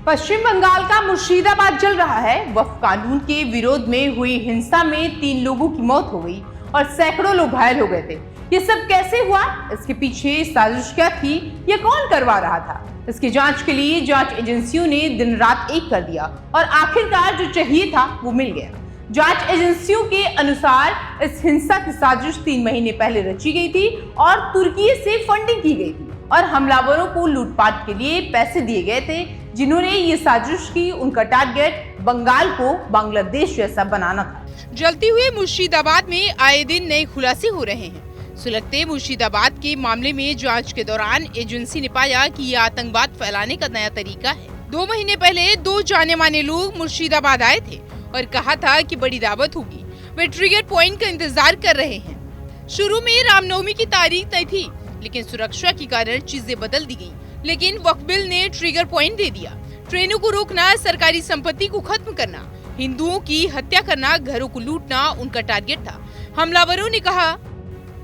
पश्चिम बंगाल का मुर्शिदाबाद जल रहा है। वक्फ कानून के विरोध में हुई हिंसा में 3 लोगों की मौत हो गई और सैकड़ों लोग घायल हो गए थे। ये सब कैसे हुआ? इसके पीछे साजिश क्या थी? ये कौन करवा रहा था? इसकी जांच के लिए जांच एजेंसियों ने दिन रात एक कर दिया और आखिरकार जो चाहिए था वो मिल गया। जांच एजेंसियों के अनुसार इस हिंसा की साजिश 3 महीने पहले रची गई थी और तुर्की से फंडिंग की गई थी और हमलावरों को लूटपाट के लिए पैसे दिए गए थे। जिन्होंने ये साजिश की, उनका टारगेट बंगाल को बांग्लादेश जैसा बनाना था। जलती हुए मुर्शिदाबाद में आए दिन नए खुलासे हो रहे हैं। सुलगते मुर्शिदाबाद के मामले में जांच के दौरान एजेंसी ने पाया कि ये आतंकवाद फैलाने का नया तरीका है। 2 महीने पहले 2 जाने माने लोग मुर्शिदाबाद आए थे और कहा था कि बड़ी दावत होगी। वे ट्रिगर पॉइंट का इंतजार कर रहे हैं। शुरू में रामनवमी की तारीख तय थी, लेकिन सुरक्षा के कारण चीजें बदल दी गई। लेकिन वक्फ बिल ने ट्रिगर पॉइंट दे दिया। ट्रेनों को रोकना, सरकारी संपत्ति को खत्म करना, हिंदुओं की हत्या करना, घरों को लूटना उनका टारगेट था। हमलावरों ने कहा,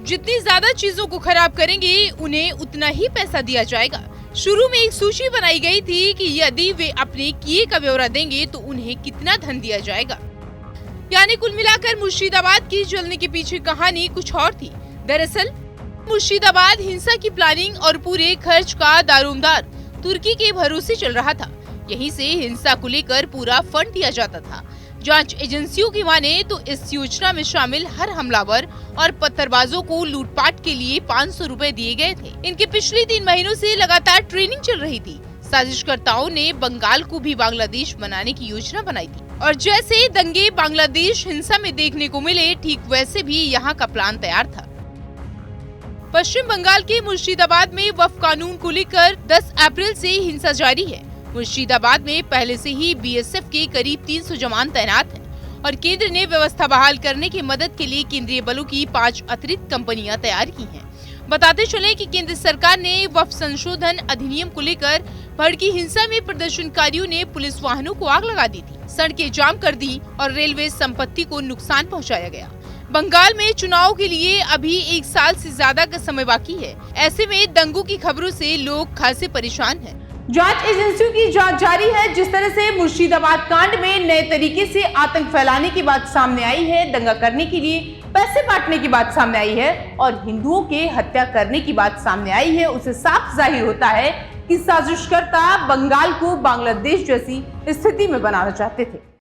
जितनी ज्यादा चीजों को खराब करेंगे उन्हें उतना ही पैसा दिया जाएगा। शुरू में एक सूची बनाई गई थी कि यदि वे अपने किए का ब्यौरा देंगे तो उन्हें कितना धन दिया जाएगा। यानी कुल मिलाकर मुर्शिदाबाद की जलने के पीछे कहानी कुछ और थी। दरअसल मुर्शिदाबाद हिंसा की प्लानिंग और पूरे खर्च का दारोमदार तुर्की के भरोसे चल रहा था। यहीं से हिंसा को लेकर पूरा फंड दिया जाता था। जांच एजेंसियों की माने तो इस योजना में शामिल हर हमलावर और पत्थरबाजों को लूटपाट के लिए 500 रुपए दिए गए थे। इनके पिछले 3 महीनों से लगातार ट्रेनिंग चल रही थी। साजिशकर्ताओं ने बंगाल को भी बांग्लादेश बनाने की योजना बनाई थी और जैसे दंगे बांग्लादेश हिंसा में देखने को मिले, ठीक वैसे भी यहाँ का प्लान तैयार था। पश्चिम बंगाल के मुर्शिदाबाद में वक्फ कानून को लेकर 10 अप्रैल से हिंसा जारी है। मुर्शिदाबाद में पहले से ही बीएसएफ के करीब 300 जवान तैनात हैं और केंद्र ने व्यवस्था बहाल करने की मदद के लिए केंद्रीय बलों की 5 अतिरिक्त कंपनियां तैयार की हैं। बताते चले कि केंद्र सरकार ने वक्फ संशोधन अधिनियम को लेकर भड़की हिंसा में प्रदर्शनकारियों ने पुलिस वाहनों को आग लगा दी थी, सड़कें जाम कर दी और रेलवे संपत्ति को नुकसान पहुँचाया गया। बंगाल में चुनाव के लिए अभी 1 साल से ज्यादा का समय बाकी है। ऐसे में दंगों की खबरों से लोग खासे परेशान हैं। जांच एजेंसियों की जांच जारी है। जिस तरह से मुर्शिदाबाद कांड में नए तरीके से आतंक फैलाने की बात सामने आई है, दंगा करने के लिए पैसे बांटने की बात सामने आई है और हिंदुओं के हत्या करने की बात सामने आई है, उससे साफ जाहिर होता है कि साजिशकर्ता बंगाल को बांग्लादेश जैसी स्थिति में बनाना चाहते थे।